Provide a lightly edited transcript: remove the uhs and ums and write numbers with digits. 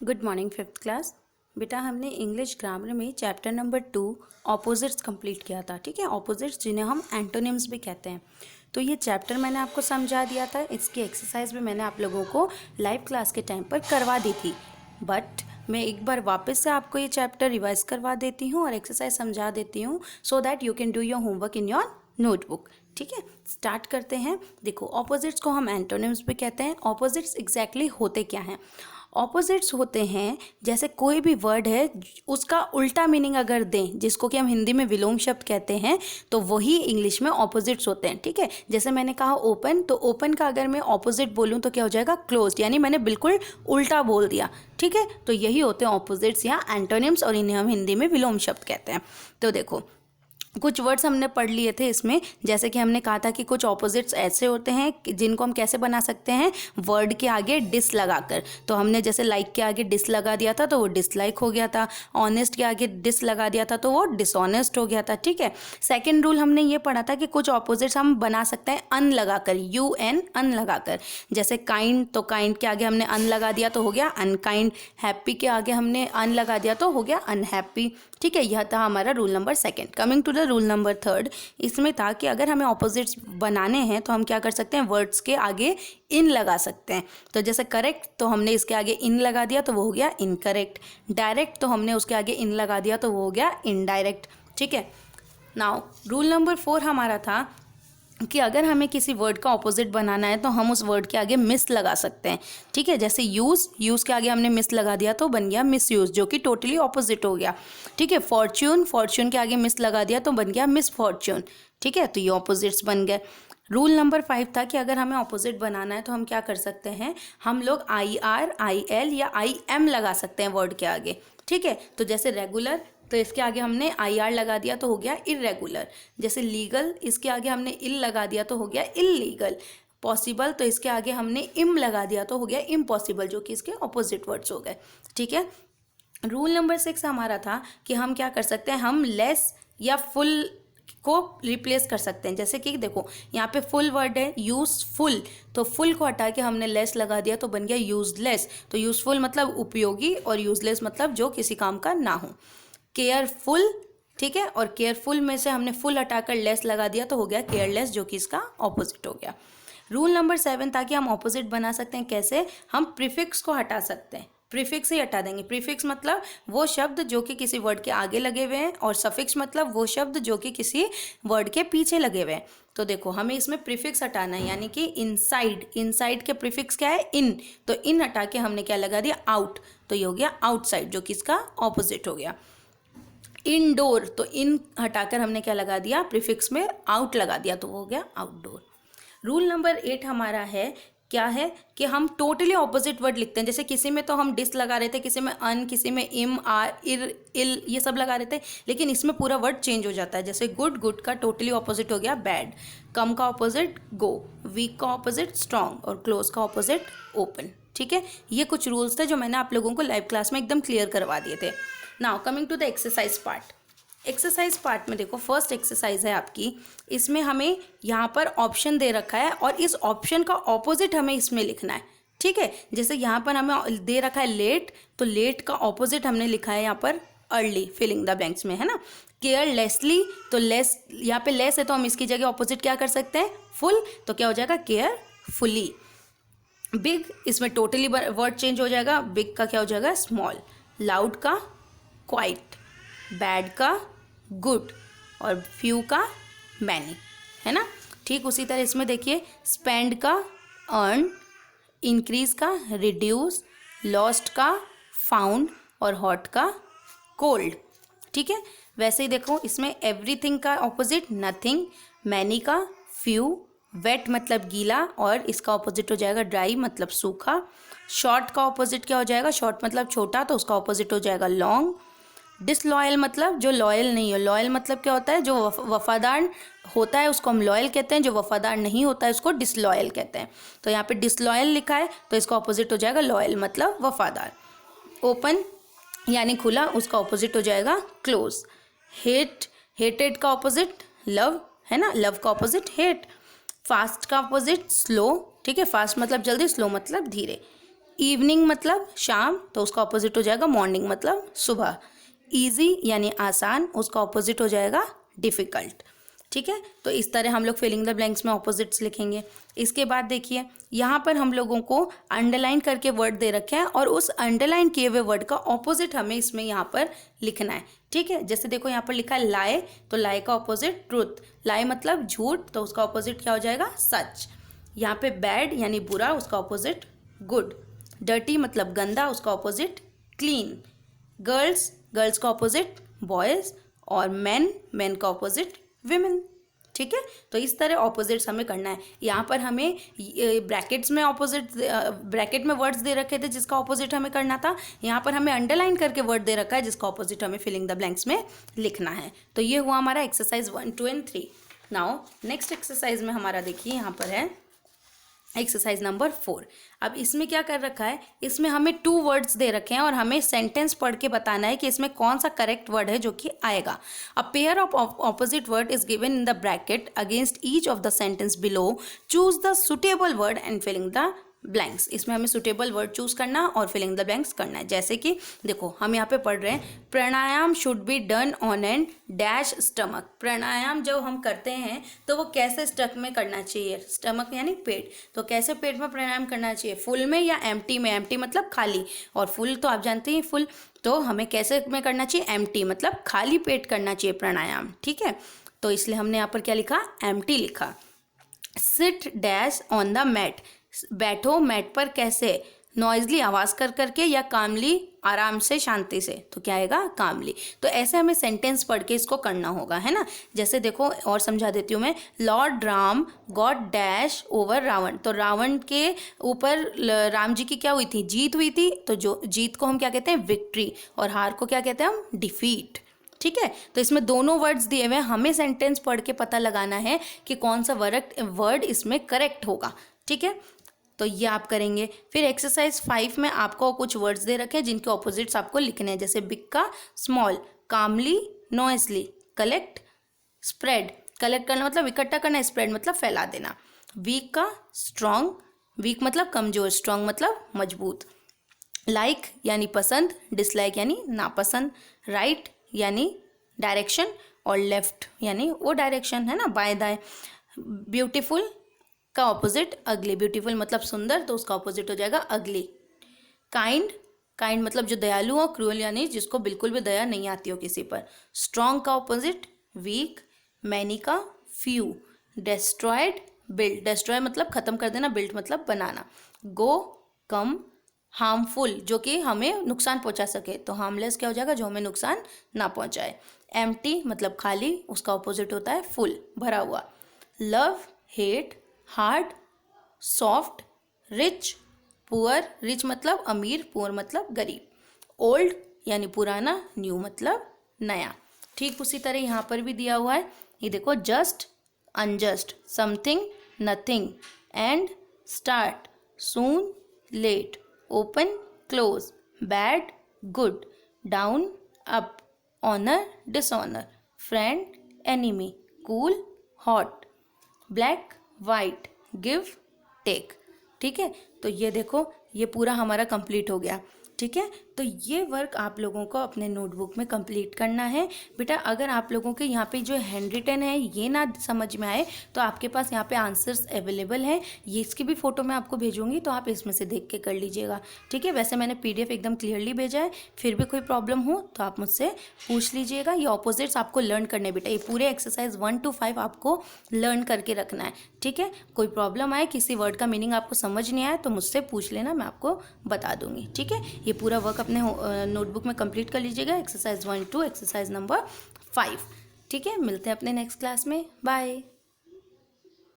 Good morning fifth class. बेटा हमने English grammar में चैप्टर नंबर 2 ऑपोजिट्स कंप्लीट किया था। ठीक है, ऑपोजिट्स जिन्हें हम एंटोनिम्स भी कहते हैं। तो ये चैप्टर मैंने आपको समझा दिया था। इसकी एक्सरसाइज भी मैंने आप लोगों को लाइव क्लास के टाइम पर करवा दी थी, बट मैं एक बार वापस से आपको ये चैप्टर रिवाइज करवा देती हूँ और एक्सरसाइज समझा देती हूँ so that you can do your homework in your notebook. ठीक है, स्टार्ट करते हैं। देखो, ऑपोजिट्स को हम एंटोनिम्स भी कहते हैं। ऑपोजिट्स एग्जैक्टली होते क्या हैं? ऑपोजिट्स होते हैं जैसे कोई भी वर्ड है उसका उल्टा मीनिंग अगर दें, जिसको कि हम हिंदी में विलोम शब्द कहते हैं, तो वही इंग्लिश में ऑपोजिट्स होते हैं। ठीक है, जैसे मैंने कहा ओपन, तो ओपन का अगर मैं ऑपोजिट बोलूं तो क्या हो जाएगा? क्लोज्ड, यानी मैंने बिल्कुल उल्टा बोल दिया। ठीक है, तो यही होते हैं ऑपोजिट्स या एंटोनिम्स, और इन्हें हम हिंदी में विलोम शब्द कहते हैं। तो देखो, कुछ वर्ड्स हमने पढ़ लिए थे इसमें, जैसे कि हमने कहा था कि कुछ ऑपोजिट्स ऐसे होते हैं जिनको हम कैसे बना सकते हैं, वर्ड के आगे डिस लगाकर। तो हमने जैसे लाइक के आगे डिस लगा दिया था तो वो डिसलाइक हो गया था, ऑनेस्ट के आगे डिस लगा दिया था तो वो डिसऑनेस्ट हो गया था। ठीक है, सेकंड रूल हमने ये पढ़ा था कि कुछ ऑपोजिट्स हम बना सकते हैं अन लगाकर, UN अन लगाकर। जैसे काइंड, तो काइंड के आगे हमने अन लगा दिया तो हो गया अनकाइंड। हैप्पी के आगे हमने अन लगा दिया तो हो गया अनहैप्पी। ठीक है, यह था हमारा rule number second. Coming to the rule number third, इसमें था कि अगर हमें ऑपोजिट्स बनाने हैं तो हम क्या कर सकते हैं? वर्ड्स के आगे इन लगा सकते हैं। तो जैसे करेक्ट, तो हमने इसके आगे इन लगा दिया तो वो हो गया इनकरेक्ट। डायरेक्ट, तो हमने उसके आगे इन लगा दिया तो वो हो गया इनडायरेक्ट। ठीक है, नाउ रूल नंबर 4 हमारा था कि अगर हमें किसी वर्ड का ऑपोजिट बनाना है तो हम उस वर्ड के आगे मिस लगा सकते हैं। ठीक है, जैसे यूज़ के आगे हमने मिस लगा दिया तो बन गया मिस यूज़, जो कि टोटली ऑपोजिट हो गया। ठीक है, फॉर्च्यून के आगे मिस लगा दिया तो बन गया मिस फॉर्च्यून। ठीक है, तो ये ऑपोजिट्स बन गए। रूल नंबर 5 था कि अगर हमें ऑपोजिट बनाना है तो हम क्या कर सकते हैं? हम लोग IR, IL या IM लगा सकते हैं वर्ड के आगे। ठीक है, तो जैसे रेगुलर, तो इसके आगे हमने IR लगा दिया तो हो गया इरेगुलर। जैसे लीगल, इसके आगे हमने इल लगा दिया तो हो गया इलीगल। पॉसिबल, तो इसके आगे हमने इम लगा दिया तो हो गया इम्पॉसिबल, जो कि इसके ऑपोजिट वर्ड्स हो गए। ठीक है, रूल नंबर 6 हमारा था कि हम क्या कर सकते हैं? हम लेस या फुल को रिप्लेस कर सकते हैं। जैसे कि देखो, यहाँ पे फुल वर्ड है यूजफुल, तो फुल को हटा के हमने लेस लगा दिया तो बन गया यूजलेस। तो यूजफुल मतलब उपयोगी और यूजलेस मतलब जो किसी काम का ना हो। केयरफुल, ठीक है, और केयरफुल में से हमने फुल हटाकर लेस लगा दिया तो हो गया केयरलेस, जो कि इसका ऑपोजिट हो गया। रूल नंबर 7 ताकि हम ऑपोजिट बना सकते हैं कैसे? हम प्रीफिक्स को हटा सकते हैं। प्रीफिक्स ही हटा देंगे। प्रीफिक्स मतलब वो शब्द जो कि किसी वर्ड के आगे लगे हुए हैं, और सफिक्स मतलब वो शब्द जो कि किसी वर्ड के पीछे लगे हुए हैं। तो देखो, हमें इसमें प्रीफिक्स हटाना है, यानी कि इनसाइड के प्रीफिक्स क्या है? इन, तो इन हटा के हमने क्या लगा दिया? आउट, तो ये हो गया आउटसाइड, जो कि इसका ऑपोजिट हो गया। इनडोर, तो इन हटाकर हमने क्या लगा दिया? प्रीफिक्स में आउट लगा दिया तो हो गया आउटडोर। रूल नंबर 8 हमारा है, क्या है कि हम टोटली ऑपोजिट वर्ड लिखते हैं। जैसे किसी में तो हम डिस लगा रहे थे, किसी में अन, किसी में इम, आर, इल, ये सब लगा रहे थे, लेकिन इसमें पूरा वर्ड चेंज हो जाता है। जैसे गुड का टोटली ऑपोजिट हो गया बैड, कम का ऑपोजिट गो, वीक का ऑपोजिट स्ट्रॉन्ग, और क्लोज का ऑपोजिट ओपन। ठीक है, ये कुछ रूल्स थे जो मैंने आप लोगों को लाइव क्लास में एकदम क्लियर करवा दिए थे। Now coming to the exercise part. Exercise part में देखो, फर्स्ट एक्सरसाइज है आपकी, इसमें हमें यहाँ पर ऑप्शन दे रखा है और इस ऑप्शन का ऑपोजिट हमें इसमें लिखना है। ठीक है, जैसे यहाँ पर हमें दे रखा है लेट, तो लेट का ऑपोजिट हमने लिखा है यहाँ पर अर्ली, फिलिंग द ब्लैंक्स में, है ना। केयरलेसली, तो लेस, यहाँ पे लेस है तो हम इसकी जगह ऑपोजिट क्या कर सकते हैं? फुल, तो क्या हो जाएगा? केयरफुली। बिग, इसमें टोटली वर्ड चेंज हो जाएगा, बिग का क्या हो जाएगा? स्मॉल। लाउड का क्वाइट, बैड का गुड, और फ्यू का मैनी, है ना। ठीक उसी तरह इसमें देखिए, स्पेंड का अर्न, इंक्रीज का रिड्यूस, लॉस्ट का फाउंड, और हॉट का कोल्ड। ठीक है, वैसे ही देखो इसमें एवरीथिंग का ऑपोजिट नथिंग, मैनी का फ्यू, वेट मतलब गीला, और इसका ऑपोजिट हो जाएगा ड्राई मतलब सूखा। शॉर्ट का ऑपोजिट क्या हो जाएगा? शॉर्ट मतलब छोटा, तो उसका ऑपोजिट हो जाएगा लॉन्ग। डिसलॉयल मतलब जो लॉयल नहीं हो। लॉयल मतलब क्या होता है? जो वफादार होता है उसको हम लॉयल कहते हैं, जो वफादार नहीं होता है उसको डिसलॉयल कहते हैं। तो यहाँ पे डिसलॉयल लिखा है तो इसका ऑपोजिट हो जाएगा लॉयल मतलब वफादार। ओपन यानी खुला, उसका ऑपोजिट हो जाएगा क्लोज। हेटेड का ऑपोजिट लव, है ना, लव का ऑपोजिट हेट। फास्ट का ऑपोजिट स्लो, ठीक है, फास्ट मतलब जल्दी, स्लो मतलब धीरे। इवनिंग मतलब शाम, तो उसका ऑपोजिट हो जाएगा मॉर्निंग मतलब सुबह। ईजी यानी आसान, उसका ऑपोजिट हो जाएगा डिफ़िकल्ट। ठीक है, तो इस तरह हम लोग फिलिंग द ब्लैंक्स में ऑपोजिट्स लिखेंगे। इसके बाद देखिए यहाँ पर हम लोगों को अंडरलाइन करके वर्ड दे रखे हैं और उस अंडरलाइन किए हुए वर्ड का ऑपोजिट हमें इसमें यहाँ पर लिखना है। ठीक है, जैसे देखो यहाँ पर लिखा है लाई, तो लाई का ऑपोजिट ट्रूथ। लाई मतलब झूठ, तो उसका ऑपोजिट क्या हो जाएगा सच। यहाँ पे बैड यानी बुरा, उसका ऑपोजिट गुड। डर्टी मतलब गंदा, उसका ऑपोजिट क्लीन। गर्ल्स, गर्ल्स का ऑपोजिट बॉयज़। और मैन का ऑपोजिट विमेन। ठीक है, तो इस तरह ऑपोजिट्स हमें करना है। यहाँ पर हमें ब्रैकेट्स में ऑपोजिट, ब्रैकेट में वर्ड्स दे रखे थे जिसका ऑपोजिट हमें करना था। यहाँ पर हमें अंडरलाइन करके वर्ड दे रखा है जिसका ऑपोजिट हमें फिलिंग द ब्लैंक्स में लिखना है। तो ये हुआ हमारा exercise 1, 2 and 3। Now next exercise में हमारा देखिए यहाँ पर है एक्सरसाइज नंबर 4। अब इसमें क्या कर रखा है, इसमें हमें 2 वर्ड्स दे रखे हैं और हमें सेंटेंस पढ़ के बताना है कि इसमें कौन सा करेक्ट वर्ड है जो कि आएगा। A pair of opposite word is given in the bracket against each of the sentence below. Choose the suitable word and filling the blanks. इसमें हमें सुटेबल वर्ड चूज करना और फिलिंग द ब्लैंक्स करना है। जैसे कि देखो हम यहाँ पे पढ़ रहे हैं pranayama should be done on an dash stomach. Pranayama जब हम करते हैं तो वो कैसे स्टमक में करना चाहिए, स्टमक यानी पेट, तो कैसे पेट में प्राणायाम करना चाहिए, फुल में या एम्प्टी में। एम्प्टी मतलब खाली, और फुल तो आप जानते हैं फुल, तो हमें कैसे में करना चाहिए, एम्प्टी मतलब खाली पेट करना चाहिए प्राणायाम। ठीक है, तो इसलिए हमने यहाँ पर क्या लिखा, एम्प्टी लिखा। Sit dash on the mat, बैठो मैट पर कैसे, नॉइजली आवाज़ कर करके या कामली आराम से शांति से, तो क्या आएगा कामली। तो ऐसे हमें सेंटेंस पढ़ के इसको करना होगा, है ना। जैसे देखो और समझा देती हूँ मैं। Lord Ram got dash over Ravan, तो रावण के ऊपर राम जी की क्या हुई थी, जीत हुई थी। तो जो जीत को हम क्या कहते हैं, विक्ट्री, और हार को क्या कहते हैं हम, डिफीट। ठीक है, तो इसमें दोनों वर्ड्स दिए हुए हैं, हमें सेंटेंस पढ़ के पता लगाना है कि कौन सा वर्ड इसमें करेक्ट होगा। ठीक है, तो ये आप करेंगे। फिर एक्सरसाइज 5 में आपको कुछ वर्ड्स दे रखे हैं जिनके ऑपोजिट्स आपको लिखने हैं। जैसे बिग का स्मॉल, कामली नॉइजली, कलेक्ट स्प्रेड, कलेक्ट करना मतलब इकट्ठा करना, स्प्रेड मतलब फैला देना। वीक का स्ट्रॉन्ग, वीक मतलब कमजोर, स्ट्रॉन्ग मतलब मजबूत। लाइक यानी पसंद, डिसलाइक यानी नापसंद। राइट यानी डायरेक्शन, और लेफ्ट यानी वो डायरेक्शन, है ना, बाएं दाएं। ब्यूटीफुल का ऑपोजिट अगली, ब्यूटीफुल मतलब सुंदर, तो उसका ऑपोजिट हो जाएगा अगली। काइंड, काइंड मतलब जो दयालु हो। क्रूअल यानी जिसको बिल्कुल भी दया नहीं आती हो किसी पर। स्ट्रॉन्ग का ऑपोजिट वीक। मैनी का फ्यू। डिस्ट्रॉयड बिल्ड, डिस्ट्रॉय मतलब खत्म कर देना, बिल्ड मतलब बनाना। गो कम। हार्मफुल जो कि हमें नुकसान पहुंचा सके, तो हार्मलेस क्या हो जाएगा, जो हमें नुकसान ना पहुंचाए। एम्प्टी मतलब खाली, उसका ऑपोजिट होता है फुल, भरा हुआ। Love hate, hard soft, rich poor, rich मतलब अमीर, पुअर मतलब गरीब। ओल्ड यानी पुराना, न्यू मतलब नया। ठीक उसी तरह यहाँ पर भी दिया हुआ है, ये देखो just unjust, something nothing, end start, soon late, open close, bad good, down up, honour dishonour, friend enemy, cool hot, black white, give take. ठीक है, तो ये देखो ये पूरा हमारा कंप्लीट हो गया। ठीक है, तो ये वर्क आप लोगों को अपने नोटबुक में कंप्लीट करना है। बेटा अगर आप लोगों के यहाँ पे जो हैंड रिटन है ये ना समझ में आए तो आपके पास यहाँ पे आंसर्स अवेलेबल हैं, ये इसकी भी फ़ोटो मैं आपको भेजूंगी, तो आप इसमें से देख के कर लीजिएगा। ठीक है, वैसे मैंने PDF एकदम क्लियरली भेजा है, फिर भी कोई प्रॉब्लम हो तो आप मुझसे पूछ लीजिएगा। ये ऑपोजिट्स आपको लर्न करने बेटा, ये पूरे एक्सरसाइज 1 to 5 आपको लर्न करके रखना है। ठीक है, कोई प्रॉब्लम आए, किसी वर्ड का मीनिंग आपको समझ नहीं आया तो मुझसे पूछ लेना, मैं आपको बता दूंगी। ठीक है, ये पूरा वर्क अपने नोटबुक में कंप्लीट कर लीजिएगा, एक्सरसाइज 1 to एक्सरसाइज नंबर 5। ठीक है, मिलते हैं अपने नेक्स्ट क्लास में, बाय।